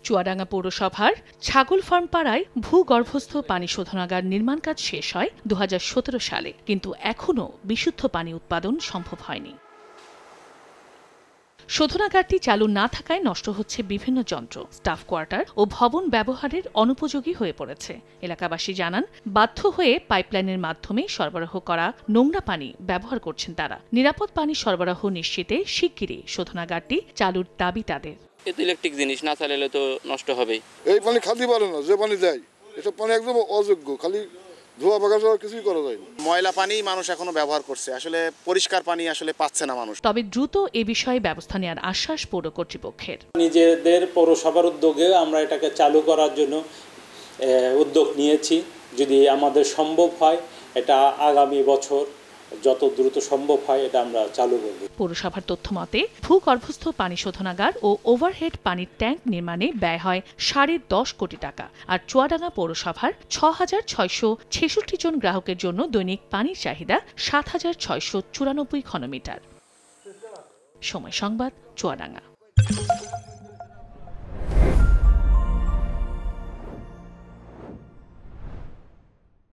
চুয়াডাঙ্গা পৌরসভার ছাগল ফার্ম পাড়ায় ভূগর্ভস্থ পানি শোধনাগার নির্মাণ কাজ শেষ হয় 2017 সালে, কিন্তু এখনও বিশুদ্ধ পানি উৎপাদন সম্ভব হয়নি। শোধনাগারটি চালু না থাকায় নষ্ট হচ্ছে বিভিন্ন যন্ত্র, স্টাফ কোয়ার্টার ও ভবন ব্যবহারের অনুপযোগী হয়ে পড়েছে। এলাকাবাসী জানান, বাধ্য হয়ে পাইপলাইনের মাধ্যমে সরবরাহ করা নোংরা পানি ব্যবহার করছেন তারা। নিরাপদ পানি সরবরাহ নিশ্চিতে শিগগিরই শোধনাগারটি চালুর দাবি তাদের। এত ইলেকট্রিক জিনিস না চালালে তো নষ্ট হবে। এই পানি খালি পারে না, যে পানি দেয় এসব পানি একদম অযোগ্য, খালি ধোয়া পাকা ছাড়া কিছুই করা যায় না। ময়লা পানি মানুষ এখনো ব্যবহার করছে, আসলে পরিষ্কার পানি আসলে পাচ্ছে না মানুষ। তবে দ্রুত এ বিষয়ে ব্যবস্থা নেওয়ার আশ্বাস পৌর কর্তৃপক্ষের। নিজেদের পৌরসভার উদ্যোগে আমরা এটাকে চালু করার জন্য উদ্যোগ নিয়েছি। যদি আমাদের সম্ভব হয়, এটা আগামী বছর যত দ্রুত সম্ভব হয় এটা আমরা চালু করব। পৌরসভার তথ্য মতে ভূগর্ভস্থ পানি শোধনাগার ও ওভারহেড পানির ট্যাঙ্ক নির্মাণে ব্যয় হয় 10.5 কোটি টাকা। আর চুয়াডাঙ্গা পৌরসভার 6,666 জন গ্রাহকের জন্য দৈনিক পানির চাহিদা 7,694 ঘনমিটার। সময় সংবাদ, চুয়াডাঙ্গা।